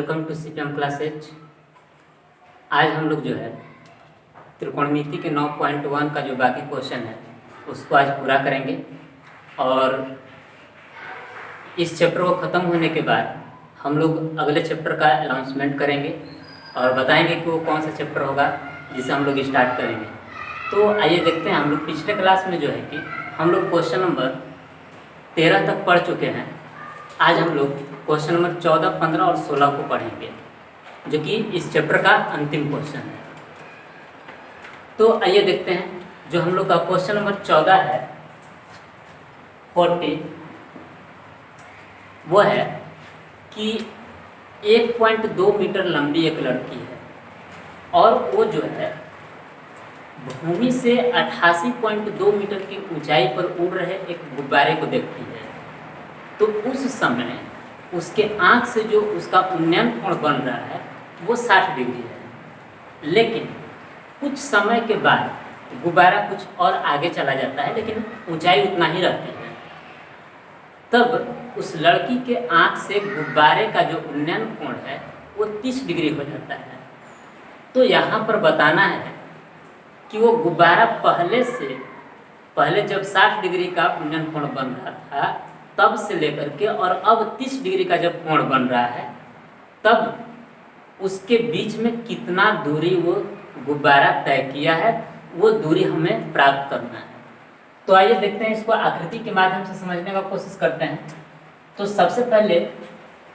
Welcome to CPM classes. आज हम लोग जो है त्रिकोणमिति के 9.1 का जो बाकी क्वेश्चन है उसको आज पूरा करेंगे और इस चैप्टर को ख़त्म होने के बाद हम लोग अगले चैप्टर का अनाउंसमेंट करेंगे और बताएंगे कि वो कौन सा चैप्टर होगा जिसे हम लोग स्टार्ट करेंगे। तो आइए देखते हैं, हम लोग पिछले क्लास में जो है कि हम लोग क्वेश्चन नंबर 13 तक पढ़ चुके हैं। आज हम लोग क्वेश्चन नंबर 14, 15 और 16 को पढ़ेंगे जो कि इस चैप्टर का अंतिम क्वेश्चन है। तो आइए देखते हैं, जो हम लोग का क्वेश्चन नंबर 14 है 40, वो है कि 1.2 मीटर लंबी एक लड़की है और वो जो है भूमि से 88.2 मीटर की ऊंचाई पर उड़ रहे एक गुब्बारे को देखती है। तो उस समय उसके आँख से जो उसका उन्नयन कोण बन रहा है वो 60 डिग्री है, लेकिन कुछ समय के बाद गुब्बारा कुछ और आगे चला जाता है लेकिन ऊंचाई उतना ही रहती है। तब उस लड़की के आँख से गुब्बारे का जो उन्नयन कोण है वो 30 डिग्री हो जाता है। तो यहाँ पर बताना है कि वो गुब्बारा पहले जब 60 डिग्री का उन्नयन कोण बन रहा था तब से लेकर के और अब 30 डिग्री का जब कोण बन रहा है तब उसके बीच में कितना दूरी वो गुब्बारा तय किया है, वो दूरी हमें प्राप्त करना है। तो आइए देखते हैं, इसको आकृति के माध्यम से समझने का कोशिश करते हैं। तो सबसे पहले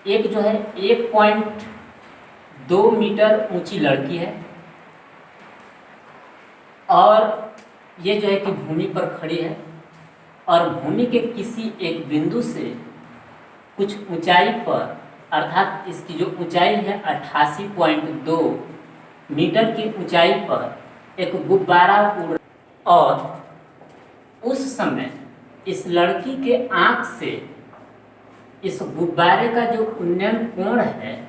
एक जो है 1.2 मीटर ऊंची लड़की है और ये जो है कि भूमि पर खड़ी है और भूमि के किसी एक बिंदु से कुछ ऊंचाई पर, अर्थात इसकी जो ऊंचाई है 88.2 मीटर की ऊंचाई पर एक गुब्बारा उड़, और उस समय इस लड़की के आँख से इस गुब्बारे का जो उन्नयन कोण है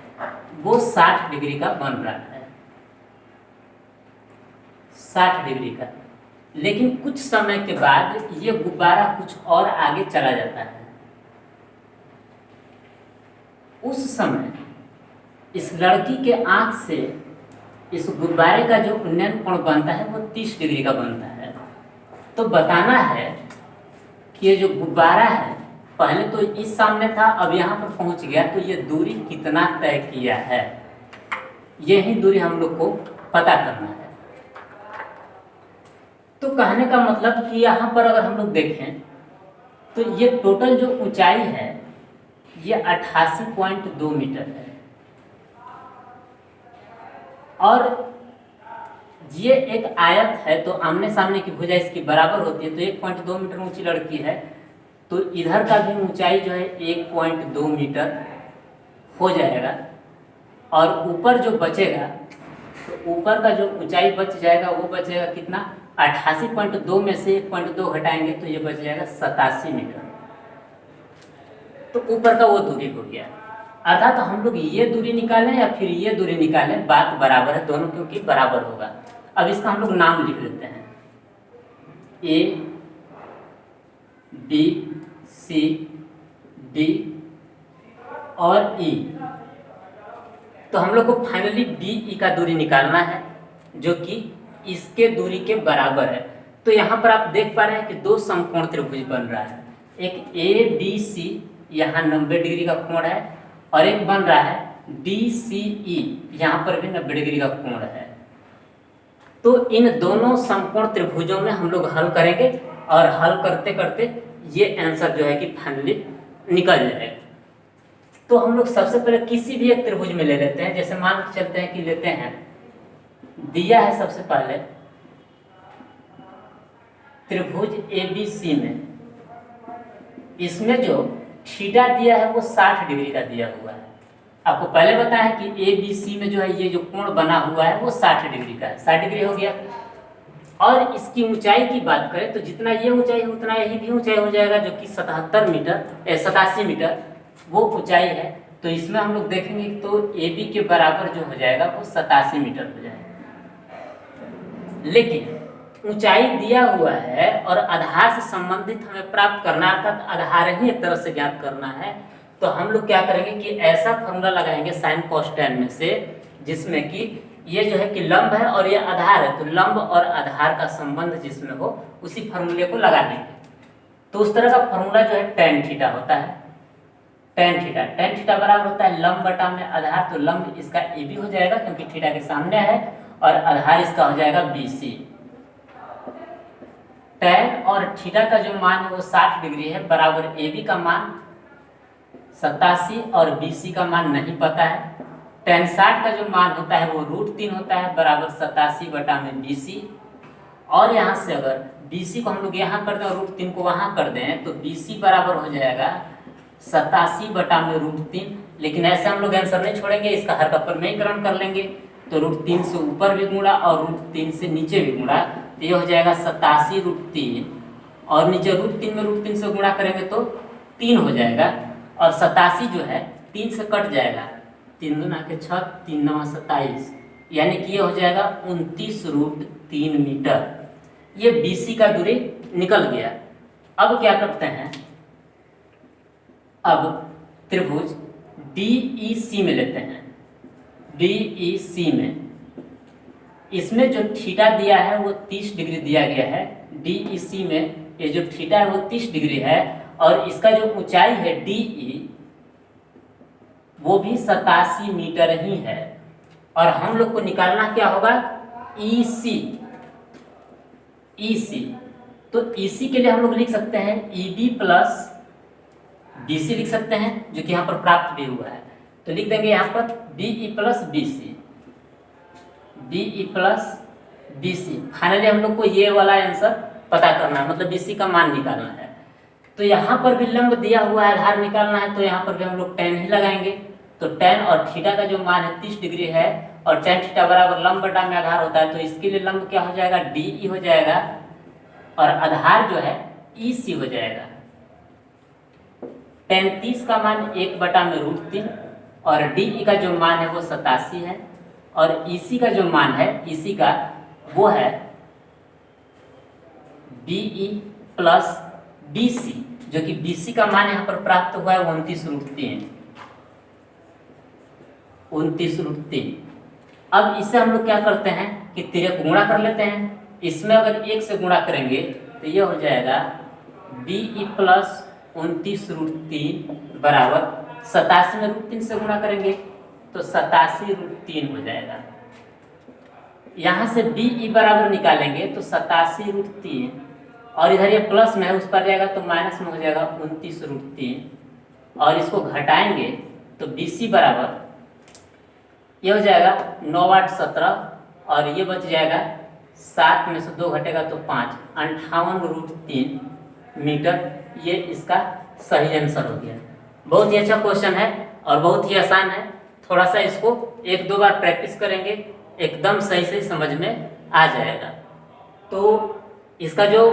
वो 60 डिग्री का बन रहा है, 60 डिग्री का। लेकिन कुछ समय के बाद ये गुब्बारा कुछ और आगे चला जाता है। उस समय इस लड़की के आँख से इस गुब्बारे का जो उन्नयन कोण बनता है वो 30 डिग्री का बनता है। तो बताना है कि ये जो गुब्बारा है पहले तो इस सामने था, अब यहाँ पर पहुँच गया, तो ये दूरी कितना तय किया है, यही दूरी हम लोग को पता करना है। तो कहने का मतलब कि यहाँ पर अगर हम लोग देखें तो ये टोटल जो ऊंचाई है ये 88.2 मीटर है और ये एक आयत है, तो आमने सामने की भुजा इसकी बराबर होती है। तो 1.2 मीटर ऊंची लड़की है तो इधर का भी ऊंचाई जो है 1.2 मीटर हो जाएगा और ऊपर जो बचेगा तो ऊपर का जो ऊंचाई बच जाएगा वो बचेगा कितना, 88.2 में से 1.2 घटाएंगे तो ये बच जाएगा 87 मीटर। तो ऊपर का वो दूरी हो गया। अर्थात तो हम लोग ये दूरी निकालें या फिर ये दूरी निकालें, बात बराबर है दोनों, क्योंकि बराबर होगा। अब इसका हम लोग नाम लिख लेते हैं, A, B, C, D और E। तो हम लोग को फाइनली BE का दूरी निकालना है जो कि इसके दूरी के बराबर है। तो यहाँ पर आप देख पा रहे हैं कि दो समकोण त्रिभुज बन रहा है, एक ABC यहाँ 90 डिग्री का कोण है और एक बन रहा है DCE, यहाँ पर भी 90 डिग्री का कोण है। तो इन दोनों समकोण त्रिभुजों में हम लोग हल करेंगे और हल करते करते ये आंसर जो है कि फाइनली निकल जाएगा। तो हम लोग सबसे पहले किसी भी एक त्रिभुज में ले लेते हैं। जैसे मान के चलते हैं कि लेते हैं, दिया है सबसे पहले त्रिभुज ABC में, इसमें जो थीटा दिया है वो 60 डिग्री का दिया हुआ है। आपको पहले बताया है कि ABC में जो है ये जो कोण बना हुआ है वो 60 डिग्री का है, 60 डिग्री हो गया। और इसकी ऊंचाई की बात करें तो जितना ये ऊंचाई है उतना यही भी ऊंचाई हो जाएगा जो कि 87 मीटर वो ऊंचाई है। तो इसमें हम लोग देखेंगे तो AB के बराबर जो हो जाएगा वो 87 मीटर हो जाएगा। लेकिन ऊंचाई दिया हुआ है और आधार से संबंधित हमें प्राप्त करना, अर्थात आधार ही एक तरह से ज्ञात करना है। तो तो हम लोग क्या करेंगे कि ऐसा फॉर्मूला लगाएंगे साइन कॉस टैन में से, जिसमें कि ये जो है कि लंब है और ये आधार है, तो लंब और आधार का संबंध जिसमें हो उसी फॉर्मूले को लगा देंगे। तो उस तरह का फॉर्मूला जो है टेन थीटा होता है। टेन थीटा बराबर होता है लंब बटा में आधार, तो लंब इसका ए बी हो जाएगा क्योंकि थीटा के सामने है, और आधार इसका हो जाएगा बी सी। टेन और थीटा का जो मान है वो 60 डिग्री है, बराबर ए बी का मान 87 और बी सी का मान नहीं पता है। टेन 60 का जो मान होता है वो √3 होता है, बराबर 87 बटा में बी सी। और यहाँ से अगर बी सी को हम लोग यहाँ कर दें और √3 को वहाँ कर दें तो बी सी बराबर हो जाएगा 87 बटा में √3। लेकिन ऐसे हम लोग आंसर नहीं छोड़ेंगे, इसका हर का प्रमेयीकरण कर लेंगे, तो √3 से ऊपर भी गुणा और √3 से नीचे भी गुणा, तो ये हो जाएगा 87 √3, और नीचे √3 में √3 से गुणा करेंगे तो 3 हो जाएगा, और 87 जो है 3 से कट जाएगा, 3 दूना के 6, 3 9 27, यानी कि ये हो जाएगा 29√3 मीटर। ये BC का दूरी निकल गया। अब क्या करते हैं, अब त्रिभुज DEC में लेते हैं। DEC में इसमें जो थीटा दिया है वो 30 डिग्री दिया गया है। DEC में ये जो थीटा है वो 30 डिग्री है, और इसका जो ऊंचाई है DE वो भी 87 मीटर ही है। और हम लोग को निकालना क्या होगा, EC। तो EC के लिए हम लोग लिख सकते हैं EB प्लस BC लिख सकते हैं, जो कि यहाँ पर प्राप्त भी हुआ है। तो लिख देंगे यहाँ पर BE plus BC, BE plus BC। Finally हम लोग को ये वाला आंसर पता करना है, मतलब BC का मान निकालना है। तो यहाँ पर भी लंब दिया हुआ है, आधार निकालना है, तो यहाँ पर भी हम लोग टेन ही लगाएंगे। तो टेन और थीटा का जो मान है 30 डिग्री है, और टेन थीटा बराबर लंब बटा में आधार होता है, तो इसके लिए लंब क्या हो जाएगा, DE हो जाएगा, और आधार जो है EC हो जाएगा। टेन 30 का मान 1 बटा में √3, और DE का जो मान है वो 87 है, और EC का जो मान है, EC का वो है BE प्लस BC, जो कि BC का मान यहाँ पर प्राप्त हुआ है 29√3। अब इससे हम लोग क्या करते हैं कि तिर्यक गुणा कर लेते हैं। इसमें अगर 1 से गुणा करेंगे तो ये हो जाएगा BE प्लस 29√3 बराबर 87 में √3 से गुणा करेंगे तो 87√3 हो जाएगा। यहाँ से BE बराबर निकालेंगे तो 87√3, और इधर ये प्लस में है उस पर जाएगा तो माइनस में हो जाएगा 29√3, और इसको घटाएंगे तो BC बराबर ये हो जाएगा 9 8 17, और ये बच जाएगा 7 में से 2 घटेगा तो 5, 58√3 मीटर। ये इसका सही आंसर हो गया। बहुत ही अच्छा क्वेश्चन है और बहुत ही आसान है। थोड़ा सा इसको 1-2 बार प्रैक्टिस करेंगे, एकदम सही समझ में आ जाएगा। तो इसका जो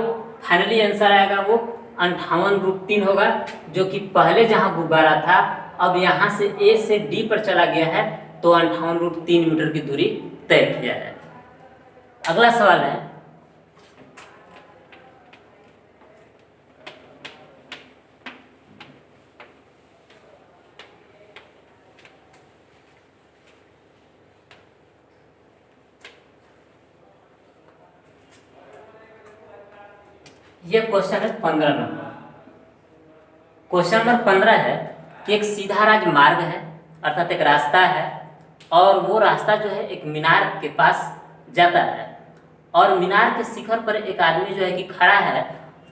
फाइनली आंसर आएगा वो 58√3 होगा, जो कि पहले जहां गुब्बारा था अब यहाँ से A से D पर चला गया है, तो 58√3 मीटर की दूरी तय किया है। अगला सवाल है, ये क्वेश्चन है 15 नंबर। क्वेश्चन नंबर 15 है कि एक सीधा राजमार्ग है, अर्थात एक रास्ता है, और वो रास्ता जो है एक मीनार के पास जाता है, और मीनार के शिखर पर एक आदमी जो है कि खड़ा है,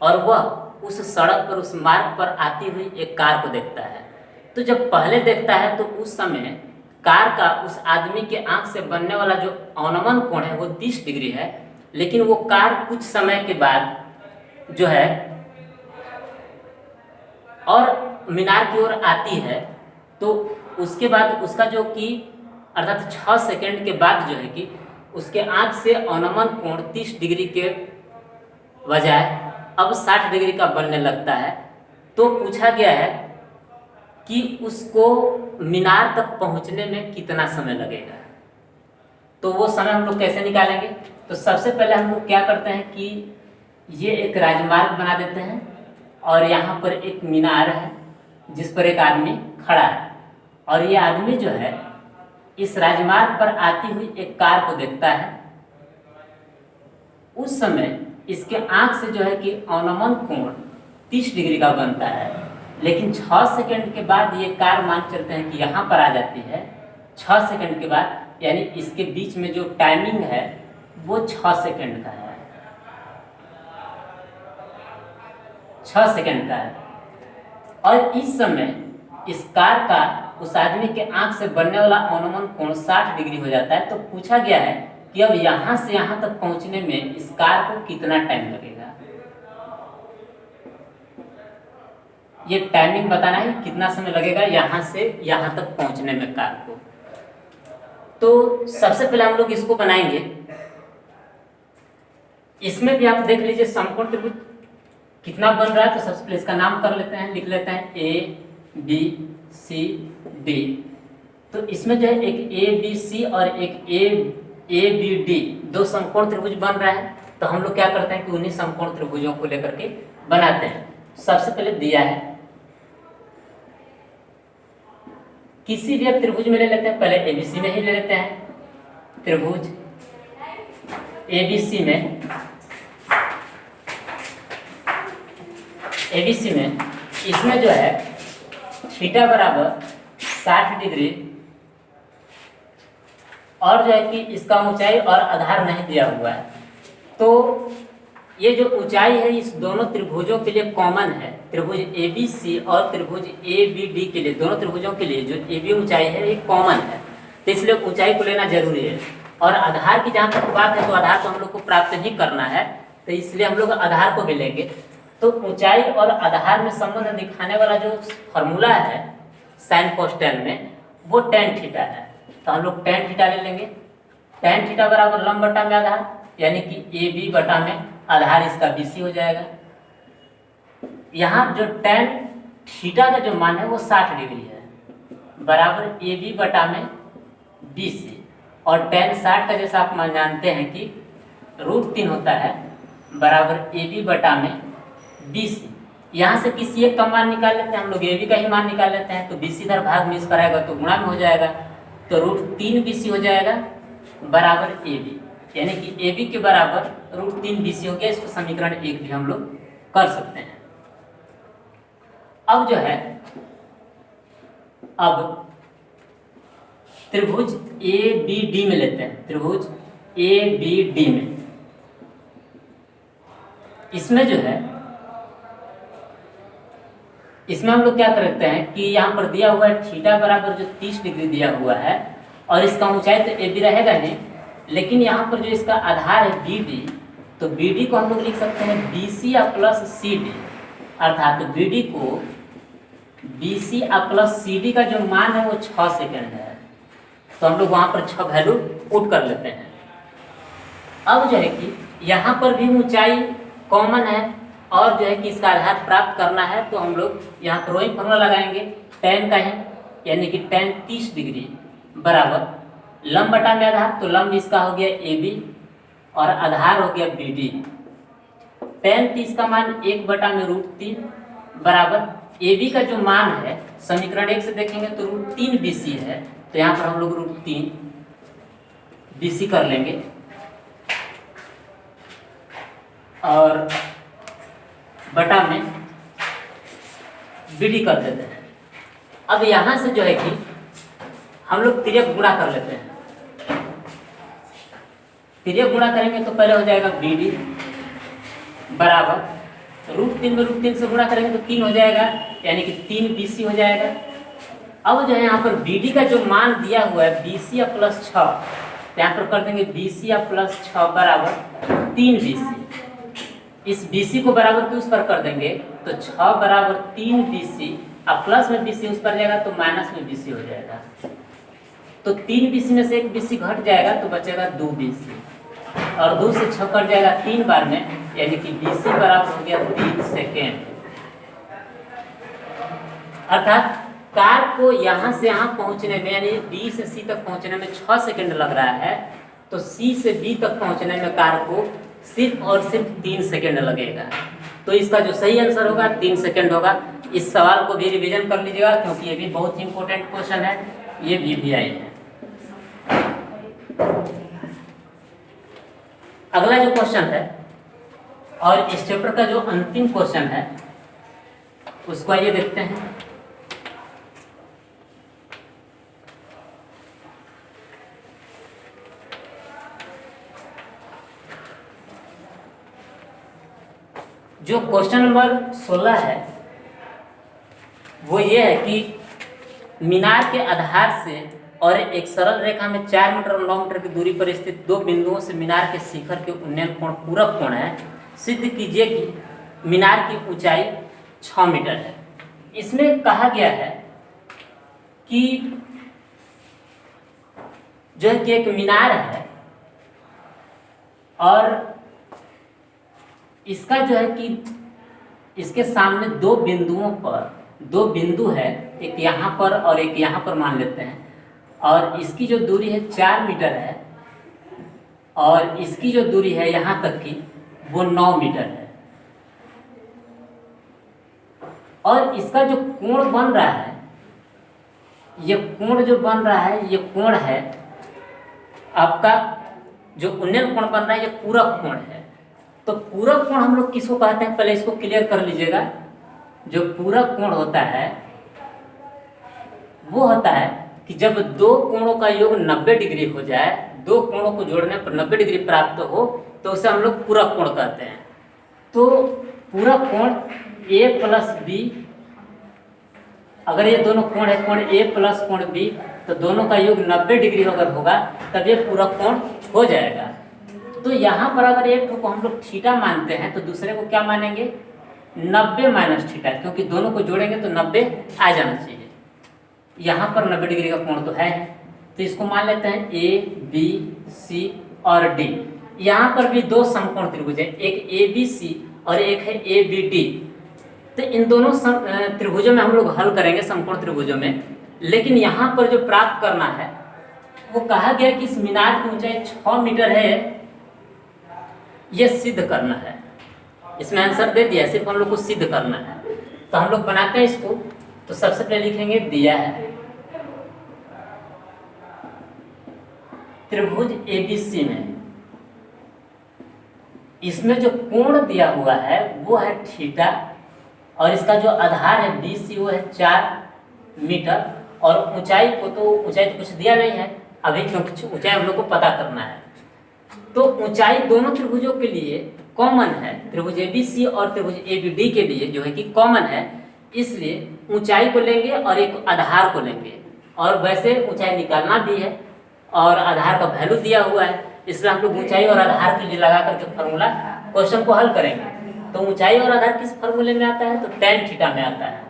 और वह उस सड़क पर, उस मार्ग पर आती हुई एक कार को देखता है। तो जब पहले देखता है तो उस समय कार का उस आदमी के आंख से बनने वाला जो अवनमन कोण है वो 30 डिग्री है, लेकिन वो कार कुछ समय के बाद जो है और मीनार की ओर आती है, तो उसके बाद उसका जो कि अर्थात 6 सेकंड के बाद जो है कि उसके आंख से अवनमन कोण 30 डिग्री के बजाय अब 60 डिग्री का बनने लगता है। तो पूछा गया है कि उसको मीनार तक पहुंचने में कितना समय लगेगा। तो वो समय हम लोग कैसे निकालेंगे, तो सबसे पहले हम लोग क्या करते हैं कि ये एक राजमार्ग बना देते हैं, और यहाँ पर एक मीनार है जिस पर एक आदमी खड़ा है और ये आदमी जो है इस राजमार्ग पर आती हुई एक कार को देखता है। उस समय इसके आंख से जो है कि अनुमान कोण 30 डिग्री का बनता है, लेकिन 6 सेकंड के बाद ये कार मान चलते हैं कि यहाँ पर आ जाती है। 6 सेकंड के बाद, यानी इसके बीच में जो टाइमिंग है वो 6 सेकंड का है, 6 सेकंड का है। और इस समय इस कार का उस आदमी के आंख से बनने वाला अनुमान कोण 60 डिग्री हो जाता है। तो पूछा गया है कि अब यहाँ से यहाँ तक पहुँचने में इस कार को कितना टाइम लगेगा। ये टाइमिंग बताना है, कितना समय लगेगा यहाँ से यहाँ तक पहुँचने में कार को। तो सबसे पहले हम लोग इसको बनाएंगे। इसमें भी आप देख लीजिए समकोण त्रिभुज कितना बन रहा है। तो सबसे पहले इसका नाम कर लेते हैं, लिख लेते हैं ABCD। तो इसमें जो है एक ABC और एक ABD दो समकोण त्रिभुज बन रहा है। तो हम लोग क्या करते हैं कि उन्हीं समकोण त्रिभुजों को लेकर के बनाते हैं। सबसे पहले दिया है, किसी भी एक त्रिभुज में ले लेते हैं, पहले ABC में ही ले लेते हैं। त्रिभुज ABC में इसमें जो है थीटा बराबर 60 डिग्री और जो है कि इसका ऊंचाई और आधार नहीं दिया हुआ है। तो ये जो ऊंचाई है इस दोनों त्रिभुजों के लिए कॉमन है। त्रिभुज ABC और त्रिभुज ABD के लिए, दोनों त्रिभुजों के लिए जो AB ऊंचाई है ये कॉमन है। तो इसलिए ऊंचाई को लेना जरूरी है। और आधार की जहाँ तक बात है तो आधार तो हम लोग को प्राप्त ही करना है, तो इसलिए हम लोग आधार को भी लेंगे। तो ऊंचाई और आधार में संबंध दिखाने वाला जो फॉर्मूला है साइन कोस टेन में, वो tan थीटा है। तो हम लोग tan थीटा ले लेंगे। tan थीटा बराबर लंब बटा में आधार, यानी कि AB बटा में आधार इसका BC हो जाएगा। यहाँ जो tan थीटा का जो मान है वो 60 डिग्री है, बराबर AB बटा में BC। और tan 60 का जैसा आप मान जानते हैं कि √3 होता है, बराबर AB बटा में BC। यहाँ से किसी एक का मान निकाल लेते हैं हम लोग, AB का ही मान निकाल लेते हैं। तो BC इधर भाग में इस पर आएगा तो गुणा में हो जाएगा, तो √3 BC हो जाएगा बराबर AB, यानी कि AB के बराबर √3 BC हो गया। इसको समीकरण 1 भी हम लोग कर सकते हैं। अब जो है, अब त्रिभुज ABD में लेते हैं। त्रिभुज ABD में इसमें जो है, इसमें हम लोग क्या करते हैं कि यहाँ पर दिया हुआ है थीटा बराबर जो 30 डिग्री दिया हुआ है और इसका ऊंचाई तो AB रहेगा नहीं, लेकिन यहाँ पर जो इसका आधार है BD, तो BD को हम लोग लिख सकते हैं BC प्लस CD। अर्थात BD को BC प्लस CD का जो मान है वो 6 सेकंड है। तो हम लोग वहाँ पर 6 वैल्यू पुट कर लेते हैं। अब जो है कि यहाँ पर भी ऊंचाई कॉमन है और जो है कि इसका आधार प्राप्त करना है, तो हम लोग यहाँ पर वही फॉर्मूला लगाएंगे tan का ही, यानी कि tan 30 डिग्री बराबर लंब बटा में आधार। तो लंब इसका हो गया AB और आधार हो गया BD। tan 30 का मान 1 बटा में √3 बराबर AB का जो मान है समीकरण 1 से देखेंगे तो √3 BC है। तो यहाँ पर हम लोग √3 BC कर लेंगे और बटा में BD कर देते हैं। अब यहाँ से जो है कि हम लोग तिर्यक गुणा कर लेते हैं। तिर्यक गुणा करेंगे तो पहले हो जाएगा BD बराबर √3 में √3 से गुणा करेंगे तो 3 हो जाएगा, यानी कि 3 BC हो जाएगा। अब जो है यहाँ पर BD का जो मान दिया हुआ है BC प्लस 6, यहाँ पर कर देंगे BC प्लस 6 बराबर 3 BC। इस BC को बराबर के उस पर कर देंगे तो 6 बराबर 3 BC, अब प्लस में BC उस पर जाएगा तो माइनस में BC हो जाएगा। तो 3 BC में से 1 BC घट जाएगा तो बचेगा 2 BC, और 2 से 6 कट जाएगा 3 बार में, यानी कि BC बराबर हो गया 3 सेकेंड। अर्थात कार को यहाँ से यहाँ पहुँचने में, यानी B से C तक पहुँचने में 6 सेकेंड लग रहा है, तो C से B तक पहुँचने में कार को सिर्फ और सिर्फ 3 सेकेंड लगेगा। तो इसका जो सही आंसर होगा 3 सेकेंड होगा। इस सवाल को भी रिवीजन कर लीजिएगा क्योंकि ये भी बहुत ही इंपॉर्टेंट क्वेश्चन है, ये भी आए हैं। अगला जो क्वेश्चन है और इस चैप्टर का जो अंतिम क्वेश्चन है उसको आइए देखते हैं। जो क्वेश्चन नंबर 16 है वो ये है कि मीनार के आधार से और एक सरल रेखा में 4 मीटर और 9 मीटर की दूरी पर स्थित दो बिंदुओं से मीनार के शिखर के उन्नयन कोण पूरक कोण है। सिद्ध कीजिए कि मीनार की ऊंचाई 6 मीटर है। इसमें कहा गया है कि जो है कि एक मीनार है और इसका जो है कि इसके सामने दो बिंदु है, एक यहाँ पर और एक यहाँ पर मान लेते हैं, और इसकी जो दूरी है 4 मीटर है और इसकी जो दूरी है यहाँ तक की वो 9 मीटर है। और इसका जो कोण बन रहा है, ये कोण जो बन रहा है ये कोण है आपका जो उन्नयन कोण बन रहा है ये पूरक कोण है। तो पूरक कोण हम लोग किसको कहते हैं, पहले इसको क्लियर कर लीजिएगा। जो पूरक कोण होता है वो होता है कि जब दो कोणों का योग 90 डिग्री हो जाए, दो कोणों को जोड़ने पर 90 डिग्री प्राप्त हो तो उसे हम लोग पूरक कोण कहते हैं। तो पूरक कोण A प्लस B, अगर ये दोनों कोण है कोण A प्लस कोण B, तो दोनों का योग 90 डिग्री अगर होगा तब ये पूरक कोण हो जाएगा। तो यहाँ पर अगर एक को हम लोग थीटा मानते हैं तो दूसरे को क्या मानेंगे, 90 माइनस थीटा, क्योंकि दोनों को जोड़ेंगे तो 90 आ जाना चाहिए। यहाँ पर 90 डिग्री का कोण तो है, तो इसको मान लेते हैं A, B, C और D। यहाँ पर भी दो समकोण त्रिभुज है, एक ABC और एक है ABD। तो इन दोनों त्रिभुजों में हम लोग हल करेंगे, समकोण त्रिभुजों में। लेकिन यहाँ पर जो प्राप्त करना है वो कहा गया कि इस मीनार की ऊंचाई 6 मीटर है, ये सिद्ध करना है। इसमें आंसर दे दिया, सिर्फ हम लोग को सिद्ध करना है। तो हम लोग बनाते हैं इसको। तो सबसे पहले लिखेंगे दिया है त्रिभुज ABC में, इसमें जो कोण दिया हुआ है वो है थीटा और इसका जो आधार है BC वो है 4 मीटर और ऊंचाई तो कुछ दिया नहीं है अभी, क्योंकि ऊंचाई हम लोग को पता करना है। तो ऊंचाई दोनों त्रिभुजों के लिए कॉमन है, त्रिभुज ABC और त्रिभुज ABD के लिए जो है कि कॉमन है, इसलिए ऊंचाई को लेंगे और एक आधार को लेंगे। और वैसे ऊंचाई निकालना भी है और आधार का वैल्यू दिया हुआ है, इसलिए हम लोग ऊंचाई और आधार के लिए लगा करके फॉर्मूला क्वेश्चन को हल करेंगे। तो ऊंचाई और आधार किस फॉर्मूले में आता है, तो tan थीटा में आता है।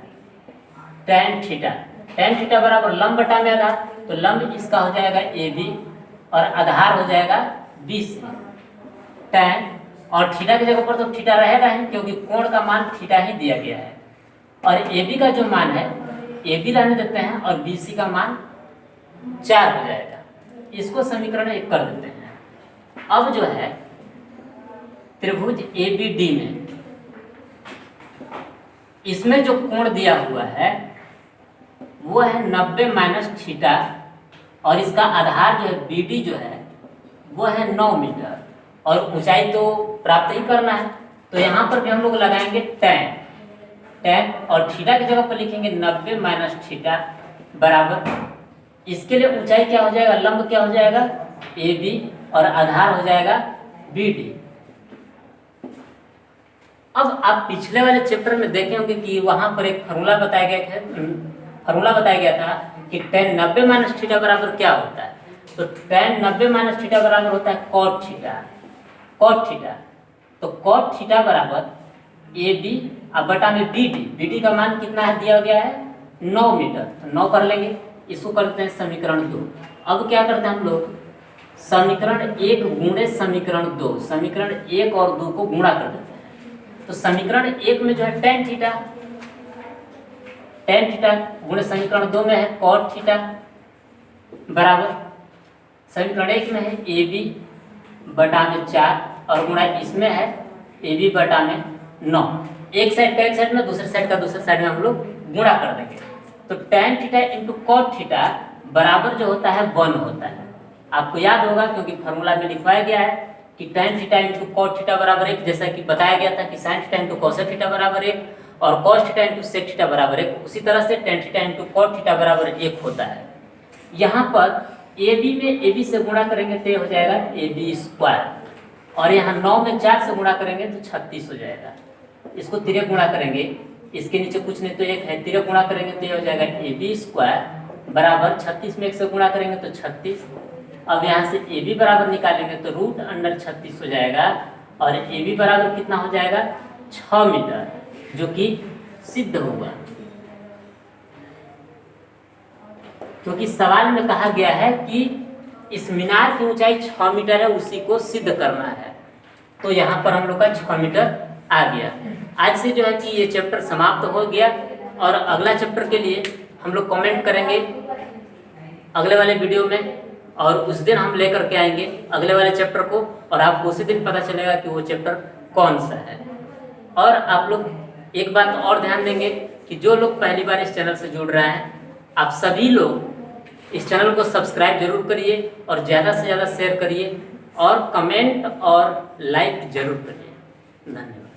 tan थीटा बराबर लंब बटा में आधार, तो लंब इसका हो जाएगा AB और आधार हो जाएगा BC। tan और थीटा की जगह पर तो थीटा रहेगा ही, क्योंकि कोण का मान थीटा ही दिया गया है। और AB का जो मान है AB रहने देते हैं और BC का मान 4 हो जाएगा। इसको समीकरण 1 कर देते हैं। अब जो है त्रिभुज ABD में, इसमें जो कोण दिया हुआ है वो है 90 माइनस थीटा और इसका आधार जो है BD जो है वो है 9 मीटर और ऊंचाई तो प्राप्त ही करना है। तो यहाँ पर भी हम लोग लगाएंगे tan और थीटा की जगह पर लिखेंगे 90 माइनस थीटा बराबर, इसके लिए ऊंचाई क्या हो जाएगा, लंब क्या हो जाएगा AB और आधार हो जाएगा BD। अब आप पिछले वाले चैप्टर में देखे होंगे कि वहां पर एक फॉर्मूला बताया गया था कि tan 90 माइनस थीटा बराबर क्या होता है। तो tan 90 माइनस थीटा बराबर होता है cot थीटा। तो cot थीटा बराबर AB अब बटा में BD का मान कितना है दिया गया है 9 मीटर, तो 9 कर लेंगे। इसको करते हैं समीकरण 2। अब क्या करते हैं हम लोग, समीकरण 1 गुणे समीकरण 2, समीकरण 1 और 2 को गुणा कर देते हैं। तो समीकरण 1 में जो है tan थीटा गुणे समीकरण 2 में है cot थीटा बराबर, समीकरण 1 में है AB बटा में 4 और गुणा इसमें है AB बटा में 9। एक साइड का एक साइड में, दूसरे साइड का दूसरे साइड में हम लोग गुणा कर देंगे। तो tan theta into cot theta बराबर जो होता है 1 होता है। आपको याद होगा क्योंकि फॉर्मूला में लिखवाया गया है कि tan theta into cot theta बराबर 1, जैसा कि बताया गया था कि sin theta into cos theta बराबर 1 और cos theta into sec theta बराबर 1। उसी तरह से tan theta into cot theta बराबर 1 होता है। यहाँ पर AB में AB से गुणा करेंगे तो ये हो जाएगा AB स्क्वायर, और यहाँ 9 में 4 से गुणा करेंगे तो 36 हो जाएगा। इसको तिरक गुणा करेंगे, इसके नीचे कुछ नहीं तो 1 है, तिरक गुणा करेंगे तो ये हो जाएगा AB स्क्वायर बराबर 36 में 1 से गुणा करेंगे तो 36। अब यहाँ से AB बराबर निकालेंगे तो रूट अंडर 36 हो जाएगा, और AB बराबर कितना हो जाएगा 6 मीटर, जो कि सिद्ध होगा, क्योंकि सवाल में कहा गया है कि इस मीनार की ऊंचाई 6 मीटर है, उसी को सिद्ध करना है। तो यहाँ पर हम लोग का 6 मीटर आ गया। आज से जो है कि ये चैप्टर समाप्त हो गया, और अगला चैप्टर के लिए हम लोग कमेंट करेंगे अगले वाले वीडियो में, और उस दिन हम लेकर के आएंगे अगले वाले चैप्टर को, और आपको उसी दिन पता चलेगा कि वो चैप्टर कौन सा है। और आप लोग एक बात और ध्यान देंगे कि जो लोग पहली बार इस चैनल से जुड़ रहे हैं, आप सभी लोग इस चैनल को सब्सक्राइब जरूर करिए और ज़्यादा से ज़्यादा शेयर करिए और कमेंट और लाइक जरूर करिए। धन्यवाद।